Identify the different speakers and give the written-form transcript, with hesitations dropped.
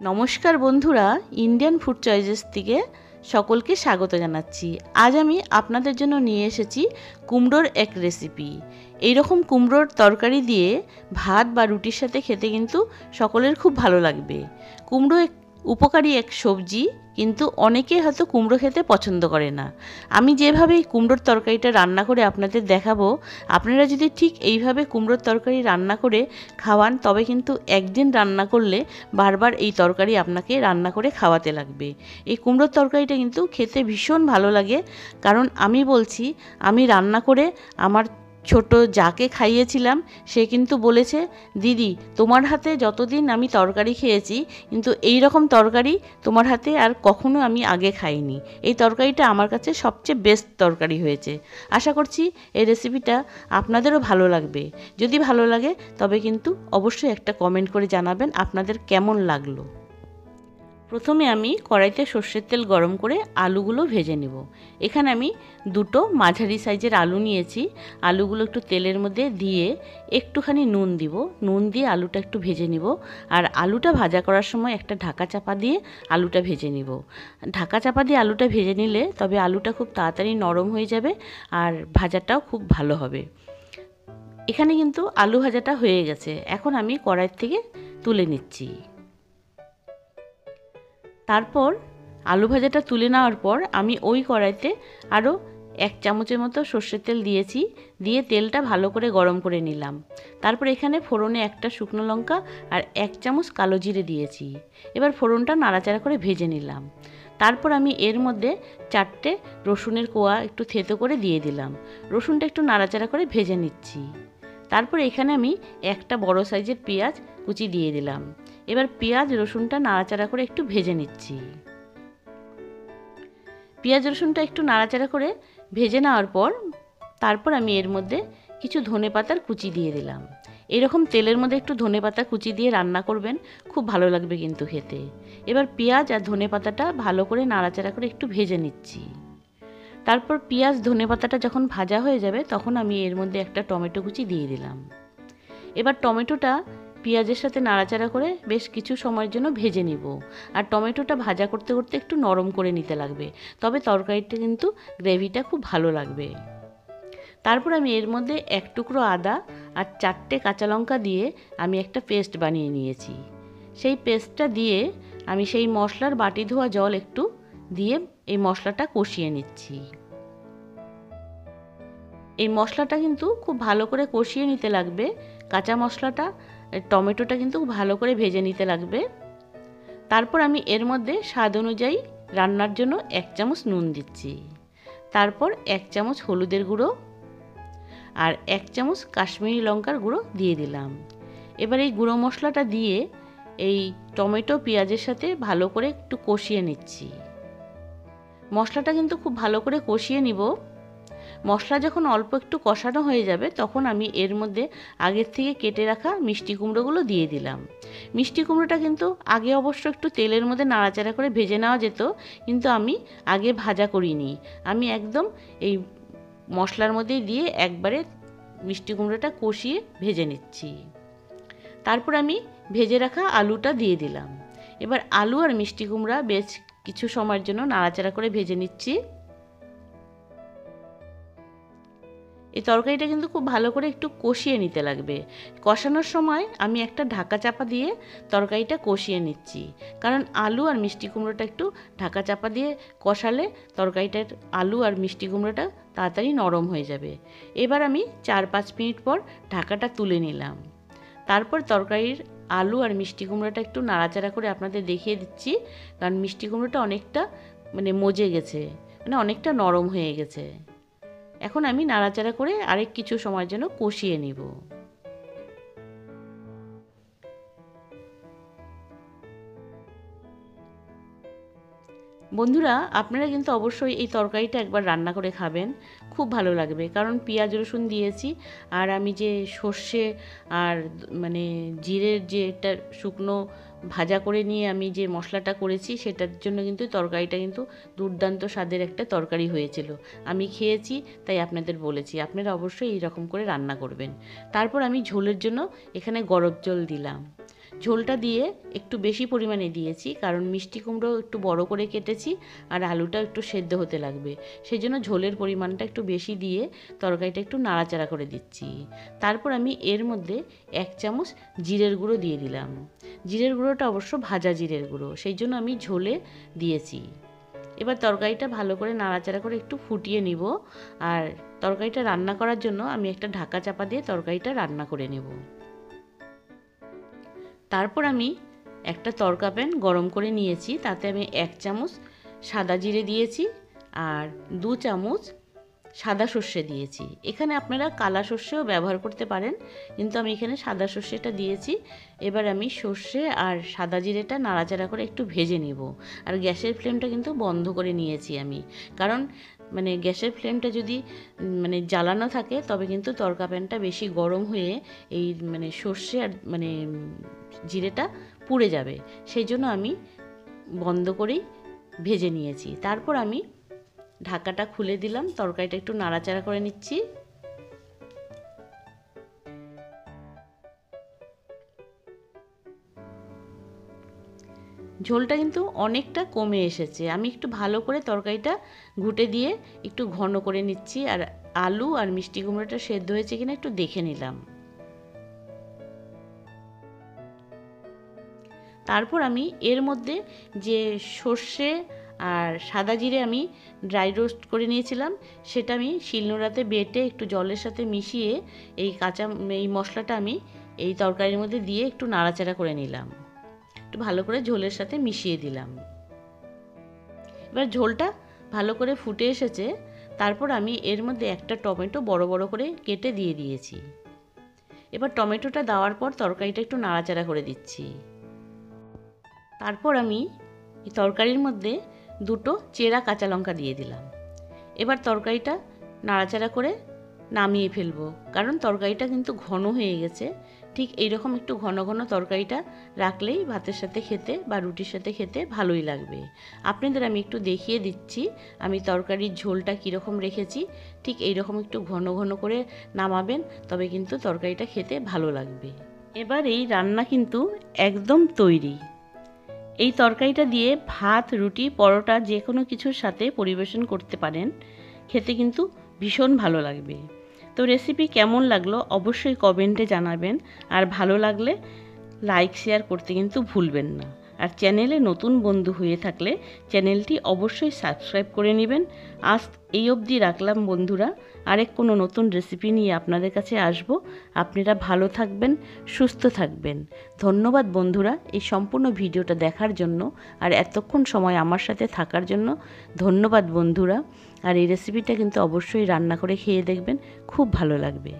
Speaker 1: নমস্কার বন্ধুরা, Indian food choices থেকে সকলকে স্বাগত জানাচ্ছি। আজ আমি আপনাদের জন্য নিয়ে এসেছি কুমড়োর এক রেসিপি। এইরকম কুমড়োর তরকারি দিয়ে ভাত বা রুটির সাথে খেতে কিন্তু সকলের খুব ভালো লাগবে। কুমড়ো উপকারী এক সবজি, কিন্তু অনেকে হয়তো কুমড়ো খেতে পছন্দ করে না। আমি যেভাবে এই কুমড়োর তরকারিটা রান্না করে আপনাদের দেখাবো, আপনারা যদি ঠিক এইভাবে কুমড়োর তরকারি রান্না করে খাওয়ান, তবে কিন্তু একদিন রান্না করলে বারবার এই তরকারি আপনাকে রান্না করে খাওয়াতে লাগবে। এই কুমড়োর তরকারিটা কিন্তু খেতে ভীষণ ভালো লাগে, কারণ আমি বলছি, আমি রান্না করে আমার ছোট যাকে খাইয়েছিলাম, সে কিন্তু বলেছে, দিদি তোমার হাতে যতদিন আমি তরকারি খেয়েছি, কিন্তু এই রকম তরকারি তোমার হাতে আর কখনো আমি আগে খাইনি। এই তরকারিটা আমার কাছে সবচেয়ে বেস্ট তরকারি হয়েছে। আশা করছি এই রেসিপিটা আপনাদেরও ভালো লাগবে। যদি ভালো লাগে তবে কিন্তু অবশ্যই একটা কমেন্ট করে জানাবেন আপনাদের কেমন লাগলো। প্রথমে আমি কড়াইতে সর্ষের তেল গরম করে আলুগুলো ভেজে নেব। এখানে আমি দুটো মাঝারি সাইজের আলু নিয়েছি। আলুগুলো একটু তেলের মধ্যে দিয়ে একটুখানি নুন দিব। নুন দিয়ে আলুটা একটু ভেজে নিব। আর আলুটা ভাজা করার সময় একটা ঢাকা চাপা দিয়ে আলুটা ভেজে নিব। ঢাকা চাপা দিয়ে আলুটা ভেজে নিলে তবে আলুটা খুব তাড়াতাড়ি নরম হয়ে যাবে আর ভাজাটাও খুব ভালো হবে। এখানে কিন্তু আলু ভাজাটা হয়ে গেছে। এখন আমি কড়াই থেকে তুলে নিচ্ছি। তারপর আলু ভাজাটা তুলে নেওয়ার পর আমি ওই কড়াইতে আরও 1 চামচের মতো সর্ষের তেল দিয়েছি। দিয়ে তেলটা ভালো করে গরম করে নিলাম। তারপর এখানে ফোড়নে একটা শুকনো লঙ্কা আর 1 চামচ কালো জিরে দিয়েছি। এবার ফোড়নটা নাড়াচাড়া করে ভেজে নিলাম। তারপর আমি এর মধ্যে 4টে রসুনের কোয়া একটু থেতো করে দিয়ে দিলাম। রসুনটা একটু নাড়াচাড়া করে ভেজে নিচ্ছি। তারপর এখানে আমি একটা বড় সাইজের পেঁয়াজ কুচি দিয়ে দিলাম। এবার পেঁয়াজ রসুনটা নাড়াচাড়া করে একটু ভেজে নিচ্ছি। পেঁয়াজ রসুনটা একটু নাড়াচাড়া করে ভেজে নেওয়ার পর তারপর আমি এর মধ্যে কিছু ধনেপাতার কুচি দিয়ে দিলাম। এরকম তেলের মধ্যে একটু ধনেপাতা কুচি দিয়ে রান্না করবেন, খুব ভালো লাগবে কিন্তু খেতে। এবার পেঁয়াজ আর ধনেপাতাটা ভালো করে নাড়াচাড়া করে একটু ভেজে নিচ্ছি। তারপর পেঁয়াজ ধনেপাতাটা যখন ভাজা হয়ে যাবে, তখন আমি এর মধ্যে একটা টমেটো কুচি দিয়ে দিলাম। এবার টমেটোটা পেঁয়াজের সাথে নাড়াচাড়া করে বেশ কিছু সময়ের জন্য ভেজে নিব। আর টমেটোটা ভাজা করতে করতে একটু নরম করে নিতে লাগবে, তবে তরকারিটা কিন্তু গ্রেভিটা খুব ভালো লাগবে। তারপর আমি এর মধ্যে 1 টুকরো আদা আর 4টে কাঁচা লঙ্কা দিয়ে আমি একটা পেস্ট বানিয়ে নিয়েছি। সেই পেস্টটা দিয়ে আমি সেই মশলার বাটি ধোয়া জল একটু দিয়ে এই মশলাটা কষিয়ে নিচ্ছি। এই মশলাটা কিন্তু খুব ভালো করে কষিয়ে নিতে লাগবে। কাঁচা মশলাটা, টমেটোটা কিন্তু ভালো করে ভেজে নিতে লাগবে। তারপর আমি এর মধ্যে স্বাদ অনুযায়ী রান্নার জন্য 1 চামচ নুন দিচ্ছি। তারপর 1 চামচ হলুদের গুঁড়ো আর 1 চামচ কাশ্মীরি লঙ্কার গুঁড়ো দিয়ে দিলাম। এবার এই গুঁড়ো মশলাটা দিয়ে এই টমেটো পেঁয়াজের সাথে ভালো করে একটু কষিয়ে নিচ্ছি। মশলাটা কিন্তু খুব ভালো করে কষিয়ে নিব। মশলা যখন অল্প একটু কষানো হয়ে যাবে, তখন আমি এর মধ্যে আগের থেকে কেটে রাখা মিষ্টি কুমড়োগুলো দিয়ে দিলাম। মিষ্টি কুমড়োটা কিন্তু আগে অবশ্য একটু তেলের মধ্যে নাড়াচাড়া করে ভেজে নেওয়া যেত, কিন্তু আমি আগে ভাজা করিনি। আমি একদম এই মশলার মধ্যেই দিয়ে একবারে মিষ্টি কুমড়োটা কষিয়ে ভেজে নিচ্ছি। তারপর আমি ভেজে রাখা আলুটা দিয়ে দিলাম। এবার আলু আর মিষ্টি কুমড়া বেশ কিছু সময়ের জন্য নাড়াচাড়া করে ভেজে নিচ্ছি। এই তরকারিটা কিন্তু খুব ভালো করে একটু কষিয়ে নিতে লাগবে। কষানোর সময় আমি একটা ঢাকা চাপা দিয়ে তরকারিটা কষিয়ে নিচ্ছি, কারণ আলু আর মিষ্টি কুমড়োটা একটু ঢাকা চাপা দিয়ে কষালে তরকারিটার আলু আর মিষ্টি কুমড়োটা তাড়াতাড়ি নরম হয়ে যাবে। এবার আমি 4-5 মিনিট পর ঢাকাটা তুলে নিলাম। তারপর তরকারির আলু আর মিষ্টি কুমড়োটা একটু নাড়াচাড়া করে আপনাদের দেখিয়ে দিচ্ছি, কারণ মিষ্টি কুমড়োটা অনেকটা মজে গেছে, অনেকটা নরম হয়ে গেছে। এখন আমি নাড়াচাড়া করে আরেক কিছু সময়ের জন্য কষিয়ে নিব। বন্ধুরা, আপনারা কিন্তু অবশ্যই এই তরকারিটা একবার রান্না করে খাবেন, খুব ভালো লাগবে। কারণ পেঁয়াজ রসুন দিয়েছি, আর আমি যে সর্ষে আর জিরের যে একটা শুকনো ভাজা করে নিয়ে আমি যে মশলাটা করেছি, সেটার জন্য কিন্তু তরকারিটা কিন্তু দুর্দান্ত স্বাদের একটা তরকারি হয়েছিল। আমি খেয়েছি, তাই আপনাদের বলেছি আপনারা অবশ্যই এই রকম করে রান্না করবেন। তারপর আমি ঝোলের জন্য এখানে গরম জল দিলাম। ঝোলটা দিয়ে একটু বেশি পরিমাণে দিয়েছি, কারণ মিষ্টি কুমড়ো একটু বড় করে কেটেছি আর আলুটা একটু সেদ্ধ হতে লাগবে, সেই জন্য ঝোলের পরিমাণটা একটু বেশি দিয়ে তরকারিটা একটু নাড়াচাড়া করে দিচ্ছি। তারপর আমি এর মধ্যে 1 চামচ জিরের গুঁড়ো দিয়ে দিলাম। জিরের গুঁড়োটা অবশ্য ভাজা জিরের গুঁড়ো, সেই জন্য আমি ঝোলে দিয়েছি। এবার তরকারিটা ভালো করে নাড়াচাড়া করে একটু ফুটিয়ে নিব। আর তরকারিটা রান্না করার জন্য আমি একটা ঢাকা চাপা দিয়ে তরকারিটা রান্না করে নেব। তারপর আমি একটা তড়কা প্যান গরম করে নিয়েছি, তাতে আমি 1 চামচ সাদা জিরে দিয়েছি আর 2 চামচ সাদা সর্ষে দিয়েছি। এখানে আপনারা কালা সর্ষেও ব্যবহার করতে পারেন, কিন্তু আমি এখানে সাদা সর্ষেটা দিয়েছি। এবার আমি সর্ষে আর সাদা জিরেটা নাড়াচাড়া করে একটু ভেজে নিব। আর গ্যাসের ফ্লেমটা কিন্তু বন্ধ করে নিয়েছি আমি, কারণ গ্যাসের ফ্লেমটা যদি জ্বালানো থাকে তবে কিন্তু তড়কা প্যানটা বেশি গরম হয়ে এই সর্ষে আর জিরেটা পুড়ে যাবে, সেই জন্য আমি বন্ধ করেই ভেজে নিয়েছি। তারপর আমি ঢাকাটা খুলে দিলাম, তরকারিটা একটু নাড়াচাড়া করে নিচ্ছি। ঝোলটা কিন্তু অনেকটা কমে এসেছে, আমি একটু ভালো করে তরকারিটা ঘুটে দিয়ে একটু ঘন করে নিচ্ছি। আর আলু আর মিষ্টি কুমড়োটা সেদ্ধ হয়েছে কিনা একটু দেখে নিলাম। তারপর আমি এর মধ্যে যে সর্ষে আর সাদা জিরে আমি ড্রাই রোস্ট করে নিয়েছিলাম, সেটা আমি শিলনোড়াতে বেটে একটু জলের সাথে মিশিয়ে এই মশলাটা আমি এই তরকারির মধ্যে দিয়ে একটু নাড়াচাড়া করে নিলাম, একটু ভালো করে ঝোলের সাথে মিশিয়ে দিলাম। এবার ঝোলটা ভালো করে ফুটে এসেছে। তারপর আমি এর মধ্যে একটা টমেটো বড় বড় করে কেটে দিয়ে দিয়েছি। এবার টমেটোটা দেওয়ার পর তরকারিটা একটু নাড়াচাড়া করে দিচ্ছি। তারপর আমি এই তরকারির মধ্যে 2টো চেরা কাঁচা লঙ্কা দিয়ে দিলাম। এবার তরকারিটা নাড়াচাড়া করে নামিয়ে ফেলবো, কারণ তরকারিটা কিন্তু ঘন হয়ে গেছে। ঠিক এইরকম একটু ঘন ঘন তরকারিটা রাখলেই ভাতের সাথে খেতে বা রুটির সাথে খেতে ভালোই লাগবে। আপনাদের আমি একটু দেখিয়ে দিচ্ছি আমি তরকারির ঝোলটা কীরকম রেখেছি। ঠিক এইরকম একটু ঘন ঘন করে নামাবেন, তবে কিন্তু তরকারিটা খেতে ভালো লাগবে। এবার এই রান্না কিন্তু একদম তৈরি। এই তরকারিটা দিয়ে ভাত, রুটি, পরোটা যে কোনো কিছুর সাথে পরিবেশন করতে পারেন, খেতে কিন্তু ভীষণ ভালো লাগবে। তো রেসিপি কেমন লাগলো অবশ্যই কমেন্টে জানাবেন, আর ভালো লাগলে লাইক শেয়ার করতে কিন্তু ভুলবেন না। আর চ্যানেলে নতুন বন্ধু হয়ে থাকলে চ্যানেলটি অবশ্যই সাবস্ক্রাইব করে নেবেন। আজ এই অবধি রাখলাম বন্ধুরা, আরেক কোনো নতুন রেসিপি নিয়ে আপনাদের কাছে আসব। আপনারা ভালো থাকবেন, সুস্থ থাকবেন। ধন্যবাদ বন্ধুরা এই সম্পূর্ণ ভিডিওটা দেখার জন্য, আর এতক্ষণ সময় আমার সাথে থাকার জন্য ধন্যবাদ বন্ধুরা। আর এই রেসিপিটা কিন্তু অবশ্যই রান্না করে খেয়ে দেখবেন, খুব ভালো লাগবে।